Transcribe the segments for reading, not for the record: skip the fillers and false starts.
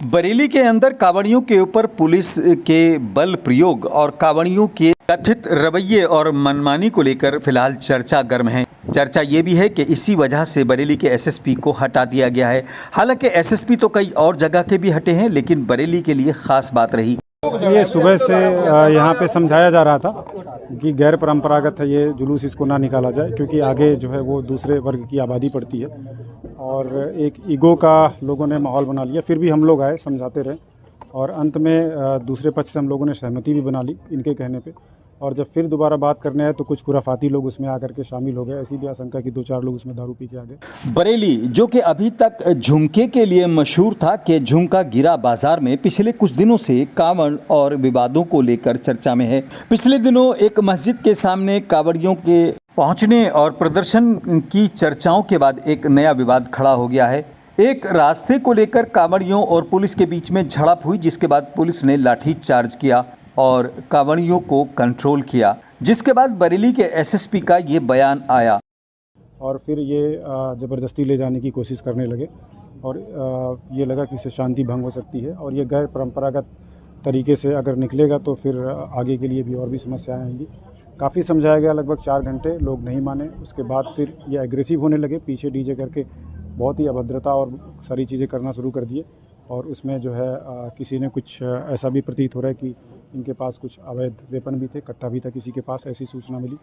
बरेली के अंदर कांवड़ियों के ऊपर पुलिस के बल प्रयोग और कांवड़ियों के कथित रवैये और मनमानी को लेकर फिलहाल चर्चा गर्म है। चर्चा ये भी है कि इसी वजह से बरेली के एसएसपी को हटा दिया गया है। हालांकि एसएसपी तो कई और जगह के भी हटे हैं, लेकिन बरेली के लिए खास बात रही। ये सुबह से यहाँ पे समझाया जा रहा था कि गैर परंपरागत है, ये जुलूस इसको ना निकाला जाए, क्योंकि आगे जो है वो दूसरे वर्ग की आबादी पड़ती है और एक ईगो का लोगों ने माहौल बना लिया। फिर भी हम लोग आए, समझाते रहे और अंत में दूसरे पक्ष से हम लोगों ने सहमति भी बना ली इनके कहने पे। और जब फिर दोबारा बात करने आए तो कुछ खुराफाती लोग उसमें आकर के शामिल हो गए। ऐसी भी आशंका कि 2-4 लोग उसमें दारू पी के आ गए। बरेली, जो कि अभी तक झुमके के लिए मशहूर था, कि झुमका गिरा बाजार में पिछले कुछ दिनों से कांवड़ और विवादों को लेकर चर्चा में है। पिछले दिनों एक मस्जिद के सामने कांवड़ियों के पहुंचने और प्रदर्शन की चर्चाओं के बाद एक नया विवाद खड़ा हो गया है। एक रास्ते को लेकर कांवड़ियों और पुलिस के बीच में झड़प हुई, जिसके बाद पुलिस ने लाठी चार्ज किया और कांवड़ियों को कंट्रोल किया, जिसके बाद बरेली के एसएसपी का ये बयान आया और फिर ये ज़बरदस्ती ले जाने की कोशिश करने लगे और ये लगा कि इससे शांति भंग हो सकती है और ये गैर परंपरागत तरीके से अगर निकलेगा तो फिर आगे के लिए भी और भी समस्याएं आएंगी। काफ़ी समझाया गया, लगभग 4 घंटे, लोग नहीं माने। उसके बाद फिर ये एग्रेसिव होने लगे, पीछे डीजे करके बहुत ही अभद्रता और सारी चीज़ें करना शुरू कर दिए। और उसमें जो है किसी ने कुछ ऐसा भी प्रतीत हो रहा है कि इनके पास कुछ अवैध वेपन भी थे, कट्टा भी था किसी के पास, ऐसी सूचना मिली।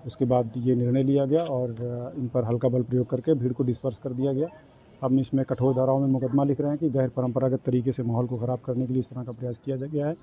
उसके बाद ये निर्णय लिया गया और इन पर हल्का बल प्रयोग करके भीड़ को डिस्पर्स कर दिया गया। हम इसमें कठोर धाराओं में मुकदमा लिख रहे हैं कि गैर परंपरागत तरीके से माहौल को ख़राब करने के लिए इस तरह का प्रयास किया गया है।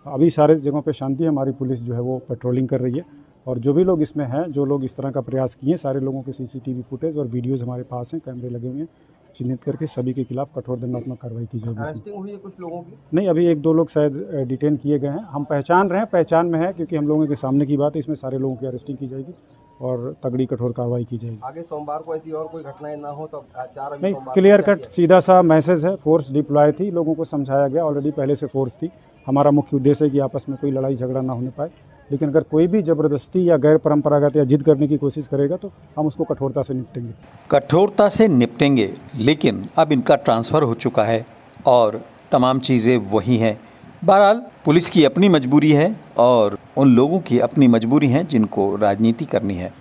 अभी सारे जगहों पे शांति है, हमारी पुलिस जो है वो पेट्रोलिंग कर रही है और जो भी लोग इसमें हैं, जो लोग इस तरह का प्रयास किए, सारे लोगों के सीसीटीवी फुटेज और वीडियोज़ हमारे पास हैं, कैमरे लगे हुए हैं, चिन्हित करके सभी के खिलाफ कठोर दंडात्मक कार्रवाई की जाएगी। अरेस्टिंग हुई है कुछ लोगों की? नहीं, अभी 1-2 लोग शायद डिटेन किए गए हैं। हम पहचान रहे हैं, पहचान में है, क्योंकि हम लोगों के सामने की बात है। इसमें सारे लोगों की अरेस्टिंग की जाएगी और तगड़ी कठोर कार्रवाई की जाएगी। आगे सोमवार को ऐसी और कोई घटनाएं ना हो तो 4 नहीं, क्लियर कट सीधा सा मैसेज है। फोर्स डिप्लॉय थी, लोगों को समझाया गया, ऑलरेडी पहले से फोर्स थी। हमारा मुख्य उद्देश्य है कि आपस में कोई लड़ाई झगड़ा ना होने पाए, लेकिन अगर कोई भी ज़बरदस्ती या गैर परंपरागत या जिद करने की कोशिश करेगा तो हम उसको कठोरता से निपटेंगे। कठोरता से निपटेंगे, लेकिन अब इनका ट्रांसफ़र हो चुका है और तमाम चीज़ें वही हैं। बहरहाल पुलिस की अपनी मजबूरी है और उन लोगों की अपनी मजबूरी है जिनको राजनीति करनी है।